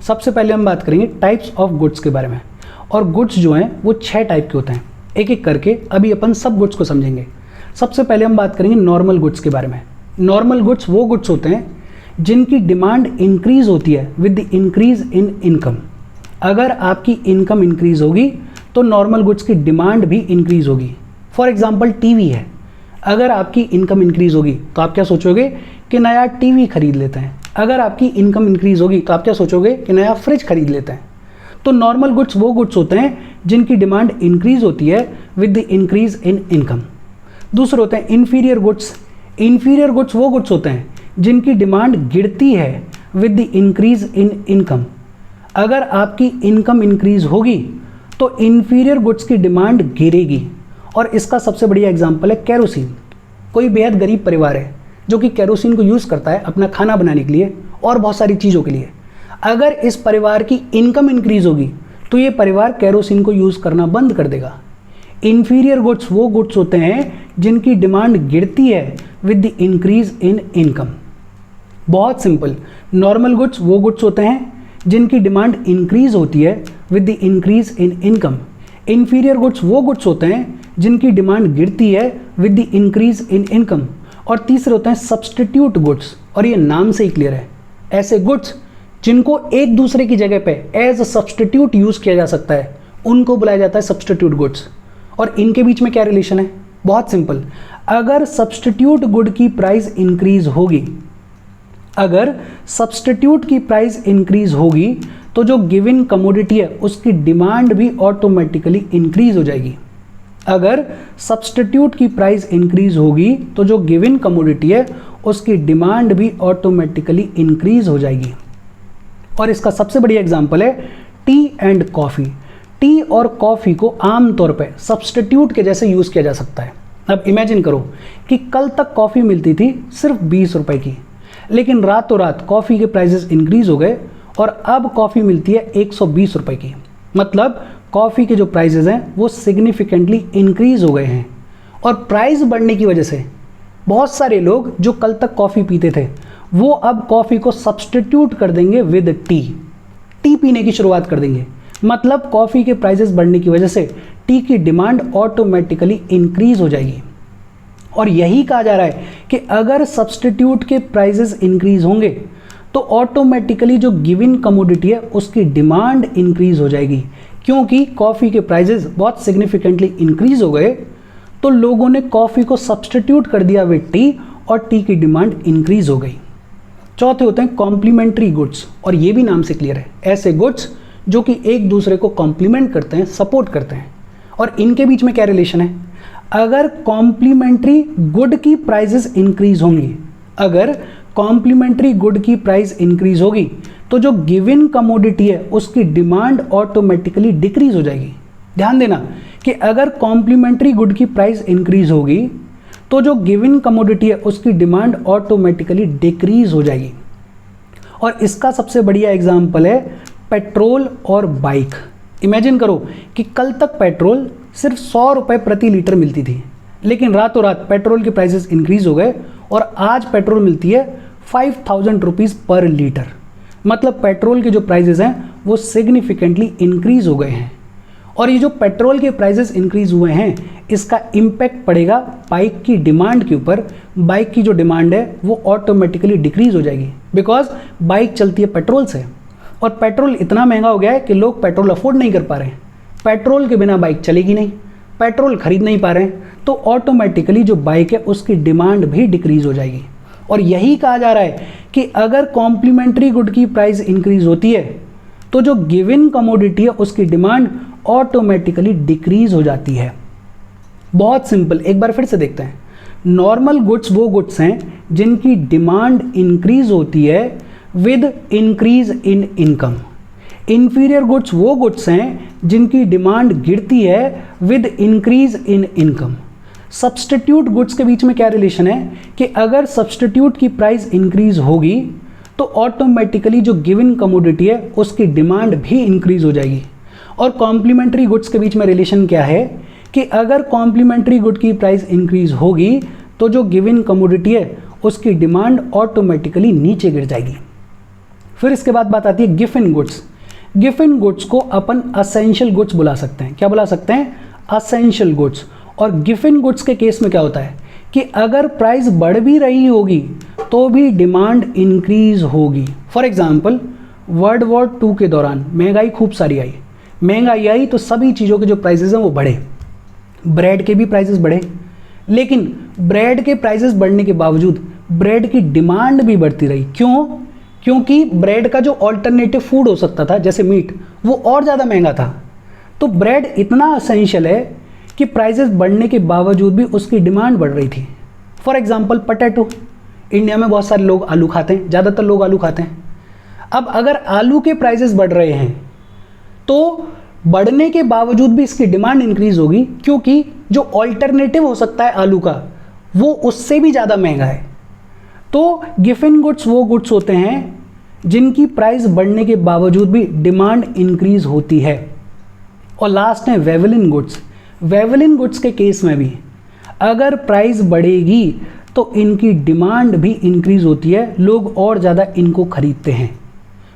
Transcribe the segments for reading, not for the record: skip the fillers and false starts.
सबसे पहले हम बात करेंगे टाइप्स ऑफ गुड्स के बारे में। और गुड्स जो हैं वो 6 टाइप के होते हैं, एक एक करके अभी अपन सब गुड्स को समझेंगे। सबसे पहले हम बात करेंगे नॉर्मल गुड्स के बारे में। नॉर्मल गुड्स वो गुड्स होते हैं जिनकी डिमांड इंक्रीज होती है with the increase in income. अगर आपकी इनकम इंक्रीज होगी तो नॉर्मल गुड्स की डिमांड भी इंक्रीज होगी। फॉर एग्जाम्पल टीवी है, अगर आपकी इनकम इंक्रीज होगी तो आप क्या सोचोगे कि नया टीवी खरीद लेते हैं। अगर आपकी इनकम इंक्रीज होगी तो आप क्या सोचोगे कि नया फ्रिज खरीद लेते हैं। तो नॉर्मल गुड्स वो गुड्स होते हैं जिनकी डिमांड इंक्रीज होती है with the increase in income. दूसरे होते हैं इन्फीरियर गुड्स। इन्फीरियर गुड्स वो गुड्स होते हैं जिनकी डिमांड गिरती है with the increase in income. अगर आपकी इनकम इंक्रीज होगी तो इन्फीरियर गुड्स की डिमांड गिरेगी। और इसका सबसे बढ़िया एग्जाम्पल है केरोसिन। कोई बेहद गरीब परिवार है जो कि केरोसिन को यूज़ करता है अपना खाना बनाने के लिए और बहुत सारी चीज़ों के लिए। अगर इस परिवार की इनकम इंक्रीज होगी तो ये परिवार केरोसिन को यूज़ करना बंद कर देगा। इन्फीरियर गुड्स वो गुड्स होते हैं जिनकी डिमांड गिरती है with the increase in income. बहुत सिंपल, नॉर्मल गुड्स वो गुड्स होते हैं जिनकी डिमांड इंक्रीज होती है with the increase in income. Inferior goods वो गुड्स होते हैं जिनकी डिमांड गिरती है with the increase in income. और तीसरे होते हैं सब्सटीट्यूट गुड्स, और ये नाम से ही क्लियर है, ऐसे गुड्स जिनको एक दूसरे की जगह पे एज अ सब्सटीट्यूट यूज किया जा सकता है उनको बुलाया जाता है सब्सटीट्यूट गुड्स। और इनके बीच में क्या रिलेशन है? बहुत सिंपल, अगर सब्सटीट्यूट गुड की प्राइस इंक्रीज होगी, अगर सब्सटीट्यूट की प्राइस इंक्रीज होगी तो जो गिवन कमोडिटी है उसकी डिमांड भी ऑटोमेटिकली इंक्रीज हो जाएगी। अगर सब्सटीट्यूट की प्राइस इंक्रीज होगी तो जो गिवन कमोडिटी है उसकी डिमांड भी ऑटोमेटिकली इंक्रीज हो जाएगी। और इसका सबसे बढ़िया एग्जांपल है टी एंड कॉफ़ी। टी और कॉफ़ी को आमतौर पे सब्सटीट्यूट के जैसे यूज़ किया जा सकता है। अब इमेजिन करो कि कल तक कॉफ़ी मिलती थी सिर्फ 20 रुपए की, लेकिन रातों रात कॉफ़ी के प्राइसेस इंक्रीज हो गए और अब कॉफ़ी मिलती है 120 रुपए की। मतलब कॉफ़ी के जो प्राइसेस हैं वो सिग्निफिकेंटली इंक्रीज हो गए हैं। और प्राइस बढ़ने की वजह से बहुत सारे लोग जो कल तक कॉफ़ी पीते थे वो अब कॉफ़ी को सब्सटीट्यूट कर देंगे विद टी पीने की शुरुआत कर देंगे। मतलब कॉफ़ी के प्राइसेस बढ़ने की वजह से टी की डिमांड ऑटोमेटिकली इंक्रीज हो जाएगी। और यही कहा जा रहा है कि अगर सब्सटीट्यूट के प्राइसेस इंक्रीज होंगे तो ऑटोमेटिकली जो गिवन कमोडिटी है उसकी डिमांड इंक्रीज हो जाएगी। क्योंकि कॉफ़ी के प्राइसेस बहुत सिग्निफिकेंटली इंक्रीज हो गए तो लोगों ने कॉफ़ी को सब्सटीट्यूट कर दिया विद टी और टी की डिमांड इंक्रीज हो गई। चौथे होते हैं कॉम्प्लीमेंट्री गुड्स, और ये भी नाम से क्लियर है, ऐसे गुड्स जो कि एक दूसरे को कॉम्प्लीमेंट करते हैं, सपोर्ट करते हैं। और इनके बीच में क्या रिलेशन है? अगर कॉम्प्लीमेंट्री गुड की प्राइसेस इंक्रीज होंगी, अगर कॉम्प्लीमेंट्री गुड की प्राइस इंक्रीज होगी तो जो गिवन कमोडिटी है उसकी डिमांड ऑटोमेटिकली डिक्रीज हो जाएगी। ध्यान देना कि अगर कॉम्प्लीमेंट्री गुड की प्राइस इंक्रीज होगी तो जो गिवन कमोडिटी है उसकी डिमांड ऑटोमेटिकली डिक्रीज हो जाएगी। और इसका सबसे बढ़िया एग्जांपल है पेट्रोल और बाइक। इमेजिन करो कि कल तक पेट्रोल सिर्फ 100 रुपये प्रति लीटर मिलती थी, लेकिन रातों रात पेट्रोल के प्राइसेस इंक्रीज हो गए और आज पेट्रोल मिलती है 5000 रुपीज़ पर लीटर। मतलब पेट्रोल के जो प्राइसेस हैं वो सिग्निफिकेंटली इंक्रीज हो गए हैं। और ये जो पेट्रोल के प्राइसेस इंक्रीज हुए हैं इसका इम्पैक्ट पड़ेगा बाइक की डिमांड के ऊपर। बाइक की जो डिमांड है वो ऑटोमेटिकली डिक्रीज हो जाएगी, बिकॉज बाइक चलती है पेट्रोल से और पेट्रोल इतना महंगा हो गया है कि लोग पेट्रोल अफोर्ड नहीं कर पा रहे हैं। पेट्रोल के बिना बाइक चलेगी नहीं, पेट्रोल खरीद नहीं पा रहे हैं, तो ऑटोमेटिकली जो बाइक है उसकी डिमांड भी डिक्रीज हो जाएगी। और यही कहा जा रहा है कि अगर कॉम्प्लीमेंट्री गुड की प्राइस इंक्रीज होती है तो जो गिवन कमोडिटी है उसकी डिमांड ऑटोमेटिकली डिक्रीज हो जाती है। बहुत सिंपल, एक बार फिर से देखते हैं। नॉर्मल गुड्स वो गुड्स हैं जिनकी डिमांड इंक्रीज होती है with increase in income. Inferior goods वो गुड्स हैं जिनकी डिमांड गिरती है with increase in income. Substitute goods के बीच में क्या रिलेशन है कि अगर सब्सटीट्यूट की प्राइस इंक्रीज होगी तो ऑटोमेटिकली जो गिवन कमोडिटी है उसकी डिमांड भी इंक्रीज हो जाएगी। और कॉम्प्लीमेंट्री गुड्स के बीच में रिलेशन क्या है कि अगर कॉम्प्लीमेंट्री गुड की प्राइस इंक्रीज होगी तो जो गिवन कमोडिटी है उसकी डिमांड ऑटोमेटिकली नीचे गिर जाएगी। फिर इसके बाद बात आती है गिफिन गुड्स। गिफिन गुड्स को अपन असेंशियल गुड्स बुला सकते हैं। क्या बुला सकते हैं? Essential goods. और गिफिन गुड्स के केस में क्या होता है कि अगर प्राइस बढ़ भी रही होगी तो भी डिमांड इंक्रीज होगी। फॉर एग्जाम्पल वर्ल्ड वॉर 2 के दौरान महंगाई खूब सारी आई। महंगाई आई तो सभी चीज़ों के जो प्राइसेस हैं वो बढ़े, ब्रेड के भी प्राइसेस बढ़े, लेकिन ब्रेड के प्राइसेस बढ़ने के बावजूद ब्रेड की डिमांड भी बढ़ती रही। क्यों? क्योंकि ब्रेड का जो ऑल्टरनेटिव फूड हो सकता था जैसे मीट, वो और ज़्यादा महंगा था। तो ब्रेड इतना असेंशियल है कि प्राइसेस बढ़ने के बावजूद भी उसकी डिमांड बढ़ रही थी। फॉर एग्जांपल पोटैटो, इंडिया में बहुत सारे लोग आलू खाते हैं, ज़्यादातर लोग आलू खाते हैं। अब अगर आलू के प्राइसेस बढ़ रहे हैं तो बढ़ने के बावजूद भी इसकी डिमांड इंक्रीज होगी, क्योंकि जो ऑल्टरनेटिव हो सकता है आलू का वो उससे भी ज़्यादा महंगा है। तो गिफिन गुड्स वो गुड्स होते हैं जिनकी प्राइस बढ़ने के बावजूद भी डिमांड इंक्रीज होती है। और लास्ट है वेवलिन गुड्स। वेवलिन गुड्स के केस में भी अगर प्राइस बढ़ेगी तो इनकी डिमांड भी इंक्रीज होती है, लोग और ज़्यादा इनको खरीदते हैं।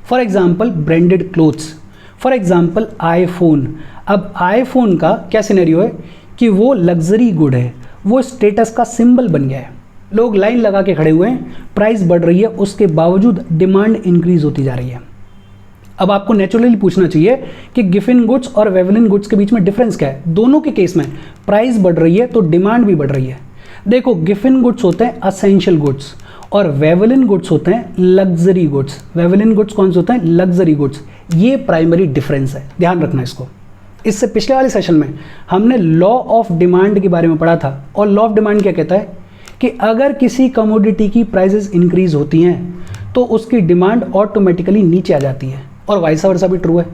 For example branded clothes, for example iPhone. अब आईफोन का क्या सिनेरियो है कि वो लग्जरी गुड है, वो स्टेटस का सिंबल बन गया है, लोग लाइन लगा के खड़े हुए हैं, प्राइस बढ़ रही है, उसके बावजूद डिमांड इंक्रीज होती जा रही है। अब आपको नेचुरली पूछना चाहिए कि गिफिन गुड्स और वेवलिन गुड्स के बीच में डिफरेंस क्या है। दोनों के केस में प्राइस बढ़ रही है तो डिमांड भी बढ़ रही है। देखो, गिफिन गुड्स होते हैं असेंशियल गुड्स और वेवलिन गुड्स होते हैं लग्जरी गुड्स। वेवलिन गुड्स कौन से होते हैं? Luxury goods. ये प्राइमरी डिफरेंस है, ध्यान रखना इसको। इससे पिछले वाले सेशन में हमने लॉ ऑफ डिमांड के बारे में पढ़ा था, और लॉ ऑफ डिमांड क्या कहता है कि अगर किसी कमोडिटी की प्राइसेस इंक्रीज होती हैं तो उसकी डिमांड ऑटोमेटिकली नीचे आ जाती है, और वाइस वर्सा भी ट्रू है।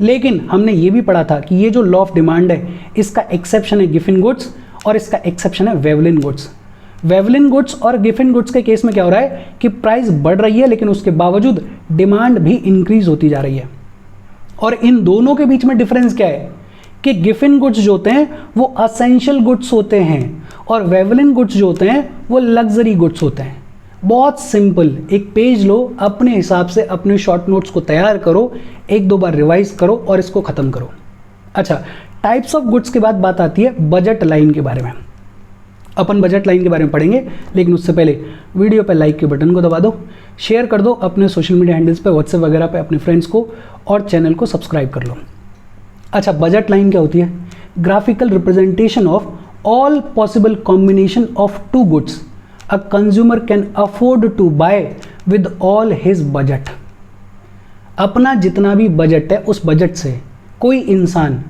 लेकिन हमने ये भी पढ़ा था कि ये जो लॉ ऑफ डिमांड है इसका एक्सेप्शन है गिफिन गुड्स और इसका एक्सेप्शन है वेवलिन गुड्स। वेवलिन गुड्स और गिफिन गुड्स के केस में क्या हो रहा है कि प्राइस बढ़ रही है लेकिन उसके बावजूद डिमांड भी इंक्रीज होती जा रही है। और इन दोनों के बीच में डिफरेंस क्या है कि गिफिन गुड्स जो होते हैं वो असेंशियल गुड्स होते हैं और वेवलिन गुड्स जो होते हैं वो लग्जरी गुड्स होते हैं। बहुत सिंपल, एक पेज लो, अपने हिसाब से अपने शॉर्ट नोट्स को तैयार करो, 1-2 बार रिवाइज करो और इसको ख़त्म करो। अच्छा, टाइप्स ऑफ गुड्स के बाद बात आती है बजट लाइन के बारे में। अपन बजट लाइन के बारे में पढ़ेंगे, लेकिन उससे पहले वीडियो पर लाइक के बटन को दबा दो, शेयर कर दो अपने सोशल मीडिया हैंडल्स पे, व्हाट्सएप वगैरह पे अपने फ्रेंड्स को, और चैनल को सब्सक्राइब कर लो। अच्छा, बजट लाइन क्या होती है? Graphical representation of all possible combination of two goods a consumer can afford to buy with all his budget. अपना जितना भी बजट है उस बजट से कोई इंसान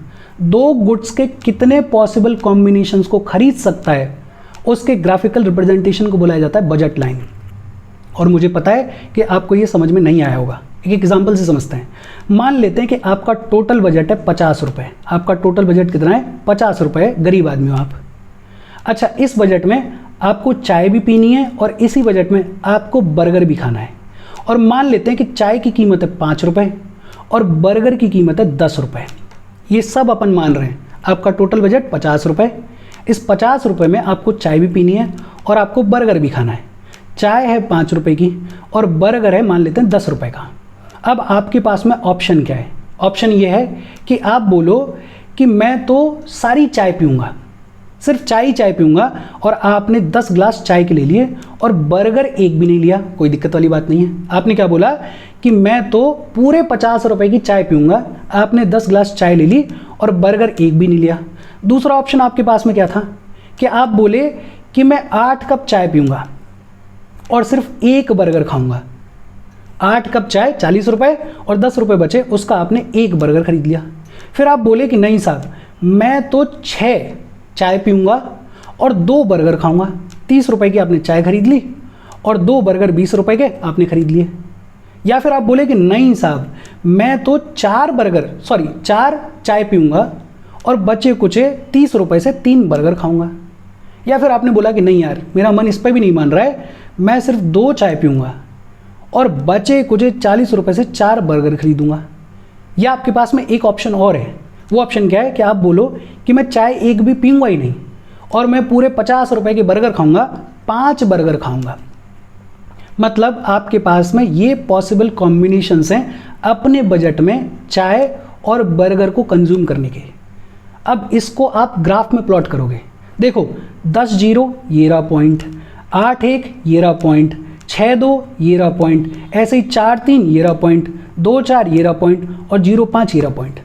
2 गुड्स के कितने पॉसिबल कॉम्बिनेशंस को खरीद सकता है, उसके ग्राफिकल रिप्रेजेंटेशन को बुलाया जाता है बजट लाइन। और मुझे पता है कि आपको ये समझ में नहीं आया होगा, एक एग्जांपल से समझते हैं। मान लेते हैं कि आपका टोटल बजट है 50 रुपये। आपका टोटल बजट कितना है? 50 रुपये, गरीब आदमी हो आप। अच्छा, इस बजट में आपको चाय भी पीनी है और इसी बजट में आपको बर्गर भी खाना है। और मान लेते हैं कि चाय की कीमत है 5 रुपये और बर्गर की कीमत है 10 रुपये। ये सब अपन मान रहे हैं। आपका टोटल बजट 50 रुपये, इस 50 रुपये में आपको चाय भी पीनी है और आपको बर्गर भी खाना है। चाय है 5 रुपये की और बर्गर है मान लेते हैं 10 रुपये का। अब आपके पास में ऑप्शन क्या है? ऑप्शन ये है कि आप बोलो कि मैं तो सारी चाय पीऊँगा, सिर्फ चाय ही चाय पीऊँगा, और आपने 10 ग्लास चाय के ले लिए और बर्गर एक भी नहीं लिया, कोई दिक्कत वाली बात नहीं है। आपने क्या बोला कि मैं तो पूरे 50 रुपये की चाय पीऊँगा, आपने 10 ग्लास चाय ले ली और बर्गर एक भी नहीं लिया। दूसरा ऑप्शन आपके पास में क्या था कि आप बोले कि मैं 8 कप चाय पीऊँगा और सिर्फ 1 बर्गर खाऊँगा। 8 कप चाय 40 रुपये और 10 रुपये बचे, उसका आपने 1 बर्गर खरीद लिया। फिर आप बोले कि नहीं साहब, मैं तो 6 चाय पीऊँगा और 2 बर्गर खाऊँगा। 30 रुपये की आपने चाय खरीद ली और 2 बर्गर 20 रुपये के आपने खरीद लिए। या फिर आप बोले कि नहीं साहब, मैं तो 4 चाय पीऊँगा और बचे कुचे 30 रुपये से 3 बर्गर खाऊँगा। या फिर आपने बोला कि नहीं यार, मेरा मन इस पर भी नहीं मान रहा है, मैं सिर्फ 2 चाय पीऊँगा और बचे कुचे 40 रुपये से 4 बर्गर खरीदूँगा। या आपके पास में एक ऑप्शन और है। वो ऑप्शन क्या है कि आप बोलो कि मैं चाय एक भी पीऊँगा ही नहीं और मैं पूरे 50 रुपये के बर्गर खाऊँगा, 5 बर्गर खाऊँगा। मतलब आपके पास में ये पॉसिबल कॉम्बिनेशंस हैं अपने बजट में चाय और बर्गर को कंज्यूम करने के। अब इसको आप ग्राफ में प्लॉट करोगे, देखो 10 जीरो ये रहा पॉइंट, 8 1 ये रहा पॉइंट, 6 2 ये रहा पॉइंट, ऐसे ही 4 3 ये रहा पॉइंट, 2 4 ये रहा पॉइंट और 0 5 ये रहा पॉइंट।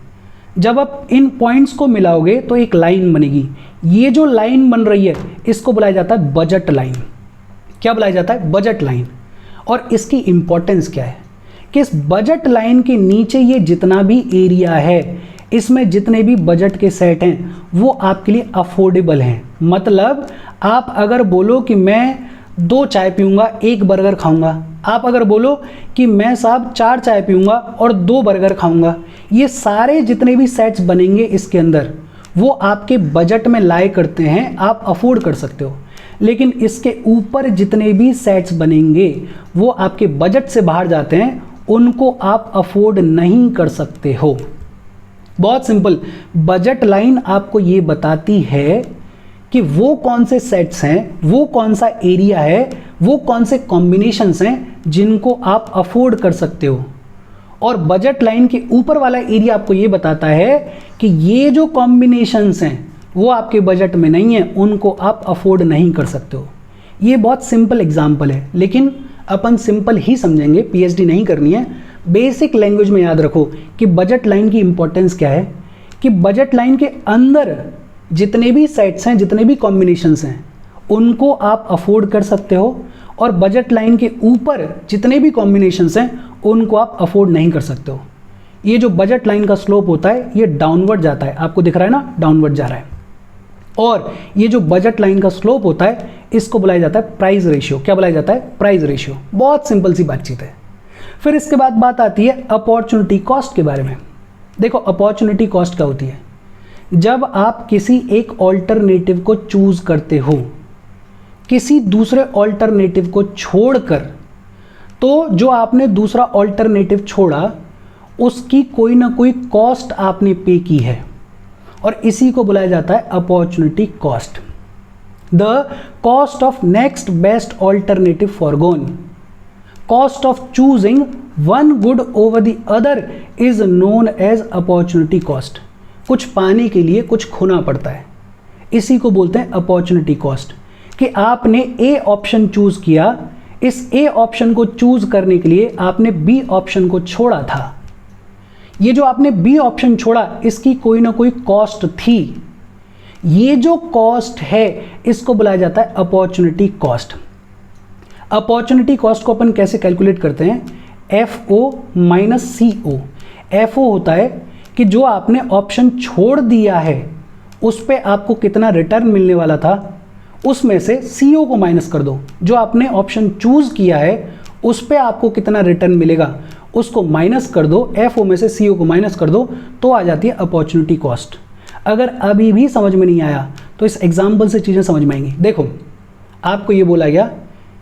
जब आप इन पॉइंट्स को मिलाओगे तो एक लाइन बनेगी। ये जो लाइन बन रही है इसको बुलाया जाता है बजट लाइन। क्या बुलाया जाता है? Budget line. और इसकी इंपॉर्टेंस क्या है कि इस बजट लाइन के नीचे ये जितना भी एरिया है, इसमें जितने भी बजट के सेट हैं वो आपके लिए अफोर्डेबल हैं। मतलब आप अगर बोलो कि मैं 2 चाय पीऊँगा 1 बर्गर खाऊँगा, आप अगर बोलो कि मैं साहब 4 चाय पीऊँगा और 2 बर्गर खाऊँगा, ये सारे जितने भी सेट्स बनेंगे इसके अंदर वो आपके बजट में लाए करते हैं, आप अफोर्ड कर सकते हो। लेकिन इसके ऊपर जितने भी सेट्स बनेंगे वो आपके बजट से बाहर जाते हैं, उनको आप अफोर्ड नहीं कर सकते हो। बहुत सिंपल, बजट लाइन आपको ये बताती है कि वो कौन से सेट्स हैं, वो कौन सा एरिया है, वो कौन से कॉम्बिनेशंस हैं जिनको आप अफोर्ड कर सकते हो। और बजट लाइन के ऊपर वाला एरिया आपको ये बताता है कि ये जो कॉम्बिनेशंस हैं वो आपके बजट में नहीं है, उनको आप अफोर्ड नहीं कर सकते हो। ये बहुत सिंपल एग्जाम्पल है, लेकिन अपन सिंपल ही समझेंगे, पीएचडी नहीं करनी है। बेसिक लैंग्वेज में याद रखो कि बजट लाइन की इंपॉर्टेंस क्या है, कि बजट लाइन के अंदर जितने भी सेट्स हैं, जितने भी कॉम्बिनेशंस हैं, उनको आप अफोर्ड कर सकते हो, और बजट लाइन के ऊपर जितने भी कॉम्बिनेशंस हैं उनको आप अफोर्ड नहीं कर सकते हो। ये जो बजट लाइन का स्लोप होता है ये डाउनवर्ड जाता है, आपको दिख रहा है ना, डाउनवर्ड जा रहा है। और ये जो बजट लाइन का स्लोप होता है इसको बुलाया जाता है प्राइस रेशियो। क्या बुलाया जाता है? Price ratio. बहुत सिंपल सी बातचीत है। फिर इसके बाद बात आती है अपॉर्चुनिटी कॉस्ट के बारे में। देखो अपॉर्चुनिटी कॉस्ट क्या होती है? जब आप किसी एक ऑल्टरनेटिव को चूज करते हो किसी दूसरे ऑल्टरनेटिव को छोड़कर, तो जो आपने दूसरा ऑल्टरनेटिव छोड़ा उसकी कोई ना कोई कॉस्ट आपने पे की है, और इसी को बुलाया जाता है opportunity cost. The cost of next best alternative forgone, cost of choosing one good over the other is known as opportunity cost. कुछ पाने के लिए कुछ खोना पड़ता है, इसी को बोलते हैं अपॉर्चुनिटी कॉस्ट। कि आपने ए ऑप्शन चूज किया, इस ए ऑप्शन को चूज करने के लिए आपने बी ऑप्शन को छोड़ा था, ये जो आपने बी ऑप्शन छोड़ा इसकी कोई ना कोई कॉस्ट थी। ये जो कॉस्ट है इसको बुलाया जाता है अपॉर्चुनिटी कॉस्ट। अपॉर्चुनिटी कॉस्ट को अपन कैसे कैलकुलेट करते हैं? FO minus CO। FO होता है कि जो आपने ऑप्शन छोड़ दिया है उस पर आपको कितना रिटर्न मिलने वाला था, उसमें से CO को माइनस कर दो। जो आपने ऑप्शन चूज किया है उस पर आपको कितना रिटर्न मिलेगा उसको माइनस कर दो, FO में से CO को माइनस कर दो, तो आ जाती है अपॉर्चुनिटी कॉस्ट। अगर अभी भी समझ में नहीं आया तो इस एग्जाम्पल से चीज़ें समझ में आएंगी। देखो आपको ये बोला गया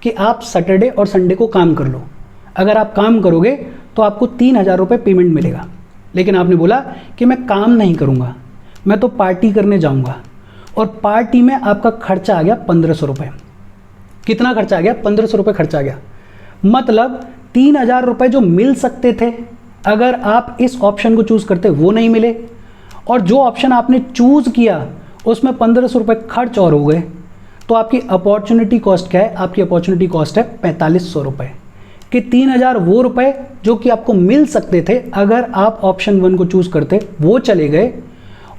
कि आप सैटरडे और संडे को काम कर लो, अगर आप काम करोगे तो आपको 3000 रुपये पेमेंट मिलेगा। लेकिन आपने बोला कि मैं काम नहीं करूँगा, मैं तो पार्टी करने जाऊँगा, और पार्टी में आपका खर्चा आ गया 1500 रुपये। कितना खर्चा आ गया? 1500 रुपये खर्चा आ गया। मतलब 3000 रुपये जो मिल सकते थे अगर आप इस ऑप्शन को चूज़ करते वो नहीं मिले, और जो ऑप्शन आपने चूज़ किया उसमें 1500 रुपये खर्च और हो गए। तो आपकी अपॉर्चुनिटी कॉस्ट क्या है? आपकी अपॉर्चुनिटी कॉस्ट है 4500 रुपये। कि 3000 वो रुपए जो कि आपको मिल सकते थे अगर आप ऑप्शन 1 को चूज़ करते वो चले गए,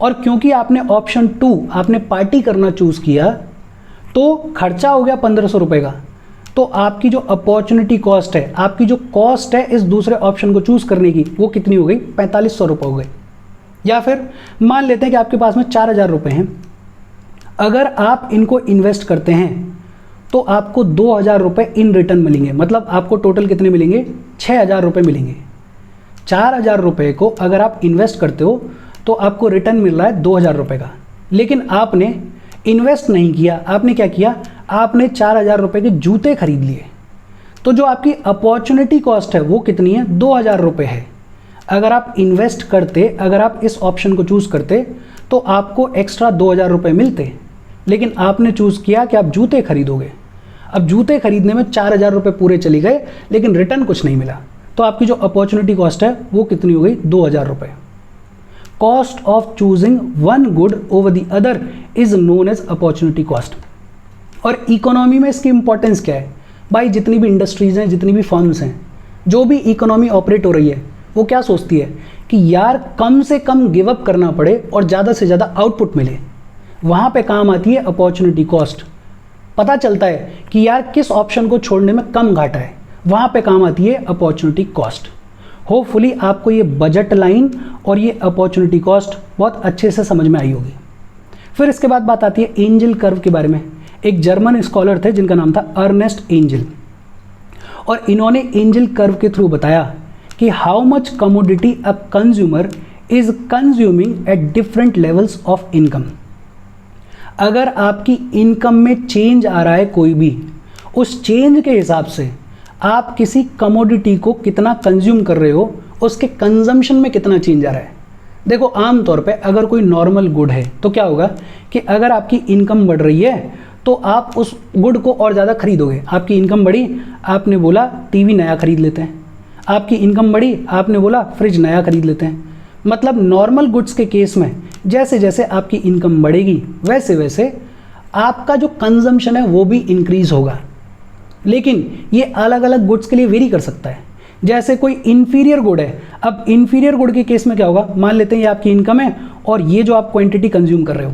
और क्योंकि आपने ऑप्शन 2 आपने पार्टी करना चूज़ किया तो खर्चा हो गया 1500 रुपये का। तो आपकी जो अपॉर्चुनिटी कॉस्ट है, आपकी जो कॉस्ट है इस दूसरे ऑप्शन को चूज़ करने की, वो कितनी हो गई? 4500 रुपये हो गई। या फिर मान लेते हैं कि आपके पास में 4000 रुपये हैं, अगर आप इनको इन्वेस्ट करते हैं तो आपको 2000 रुपये इन रिटर्न मिलेंगे। मतलब आपको टोटल कितने मिलेंगे? 6000 रुपये मिलेंगे। 4000 रुपये को अगर आप इन्वेस्ट करते हो तो आपको रिटर्न मिल रहा है 2000 रुपये का। लेकिन आपने इन्वेस्ट नहीं किया, आपने क्या किया? आपने 4000 रुपये के जूते खरीद लिए। तो जो आपकी अपॉर्चुनिटी कॉस्ट है वो कितनी है? 2000 रुपये है। अगर आप इन्वेस्ट करते, अगर आप इस ऑप्शन को चूज़ करते तो आपको एक्स्ट्रा 2000 रुपये मिलते, लेकिन आपने चूज़ किया कि आप जूते खरीदोगे। अब जूते खरीदने में 4,000 रुपये पूरे चले गए लेकिन रिटर्न कुछ नहीं मिला, तो आपकी जो अपॉर्चुनिटी कॉस्ट है वो कितनी हो गई? 2,000 रुपये। Cost of choosing one good over the other is known as opportunity cost. और इकोनॉमी में इसकी इंपॉर्टेंस क्या है भाई? जितनी भी इंडस्ट्रीज हैं, जितनी भी फर्म्स हैं, जो भी इकोनॉमी ऑपरेट हो रही है, वो क्या सोचती है कि यार कम से कम गिव अप करना पड़े और ज़्यादा से ज़्यादा आउटपुट मिले। वहाँ पे काम आती है अपॉर्चुनिटी कॉस्ट। पता चलता है कि यार किस ऑप्शन को छोड़ने में कम घाटा है, वहाँ पे काम आती है अपॉर्चुनिटी कॉस्ट। होपफुली आपको ये बजट लाइन और ये अपॉर्चुनिटी कॉस्ट बहुत अच्छे से समझ में आई होगी। फिर इसके बाद बात आती है एंजल कर्व के बारे में। एक जर्मन स्कॉलर थे जिनका नाम था अर्नेस्ट एंजल, और इन्होंने एंजल कर्व के थ्रू बताया कि how much commodity a consumer is consuming at different levels of income. अगर आपकी इनकम में चेंज आ रहा है कोई भी, उस चेंज के हिसाब से आप किसी कमोडिटी को कितना कंज्यूम कर रहे हो, उसके कंजम्पशन में कितना चेंज आ रहा है। देखो आमतौर पे अगर कोई नॉर्मल गुड है तो क्या होगा कि अगर आपकी इनकम बढ़ रही है तो आप उस गुड को और ज़्यादा खरीदोगे। आपकी इनकम बढ़ी, आपने बोला टीवी नया खरीद लेते हैं। आपकी इनकम बढ़ी, आपने बोला फ्रिज नया खरीद लेते हैं। मतलब नॉर्मल गुड्स के केस में जैसे जैसे आपकी इनकम बढ़ेगी वैसे वैसे आपका जो कंजम्पशन है वो भी इंक्रीज होगा। लेकिन ये अलग अलग गुड्स के लिए वेरी कर सकता है। जैसे कोई इन्फीरियर गुड है, अब इन्फीरियर गुड के केस में क्या होगा, मान लेते हैं ये आपकी इनकम है और ये जो आप क्वांटिटी कंज्यूम कर रहे हो,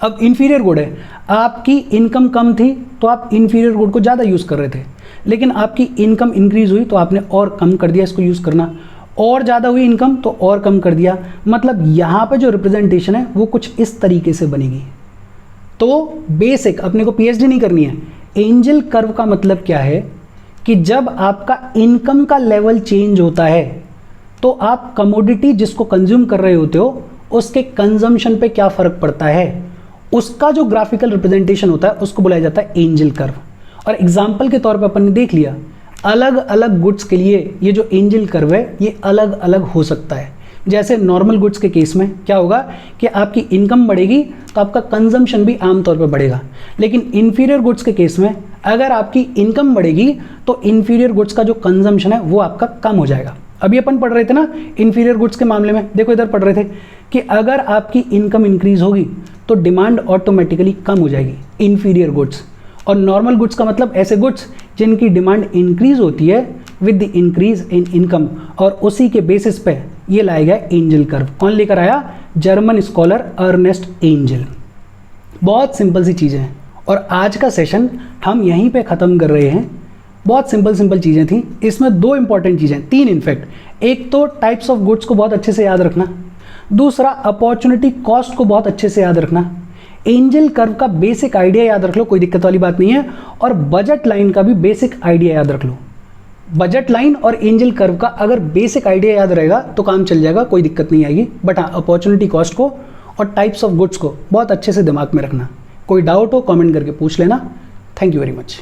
अब इन्फीरियर गुड है, आपकी इनकम कम थी तो आप इन्फीरियर गुड को ज़्यादा यूज़ कर रहे थे, लेकिन आपकी इनकम इंक्रीज हुई तो आपने और कम कर दिया इसको यूज़ करना, और ज़्यादा हुई इनकम तो और कम कर दिया। मतलब यहाँ पे जो रिप्रेजेंटेशन है वो कुछ इस तरीके से बनेगी। तो बेसिक, अपने को पीएचडी नहीं करनी है। एंजल कर्व का मतलब क्या है कि जब आपका इनकम का लेवल चेंज होता है तो आप कमोडिटी जिसको कंज्यूम कर रहे होते हो उसके कंजम्पशन पे क्या फ़र्क पड़ता है, उसका जो ग्राफिकल रिप्रेजेंटेशन होता है उसको बुलाया जाता है एंजल कर्व। और एग्जाम्पल के तौर पर अपन ने देख लिया अलग अलग गुड्स के लिए ये जो एंजल कर्व है ये अलग अलग हो सकता है। जैसे नॉर्मल गुड्स के केस में क्या होगा कि आपकी इनकम बढ़ेगी तो आपका कंजम्पशन भी आमतौर पर बढ़ेगा, लेकिन इन्फीरियर गुड्स के केस में अगर आपकी इनकम बढ़ेगी तो इन्फीरियर गुड्स का जो कंजम्पशन है वो आपका कम हो जाएगा। अभी अपन पढ़ रहे थे ना इन्फीरियर गुड्स के मामले में, देखो इधर पढ़ रहे थे कि अगर आपकी इनकम इंक्रीज होगी तो डिमांड ऑटोमेटिकली कम हो जाएगी इन्फीरियर गुड्स, और नॉर्मल गुड्स का मतलब ऐसे गुड्स जिनकी डिमांड इंक्रीज होती है with the increase in income, और उसी के बेसिस पे ये लाया गया एंजल कर्व। कौन लेकर आया? German scholar Ernest Engel. बहुत सिंपल सी चीज़ें हैं और आज का सेशन हम यहीं पे ख़त्म कर रहे हैं। बहुत सिंपल चीज़ें थी, इसमें दो इंपॉर्टेंट चीज़ें, तीन इनफैक्ट। एक तो टाइप्स ऑफ गुड्स को बहुत अच्छे से याद रखना, दूसरा अपॉर्चुनिटी कॉस्ट को बहुत अच्छे से याद रखना, एंजल कर्व का बेसिक आइडिया याद रख लो, कोई दिक्कत वाली बात नहीं है, और बजट लाइन का भी बेसिक आइडिया याद रख लो। बजट लाइन और एंजल कर्व का अगर बेसिक आइडिया याद रहेगा तो काम चल जाएगा, कोई दिक्कत नहीं आएगी। बट हाँ, अपॉर्चुनिटी कॉस्ट को और टाइप्स ऑफ गुड्स को बहुत अच्छे से दिमाग में रखना। कोई डाउट हो कमेंट करके पूछ लेना। Thank you very much.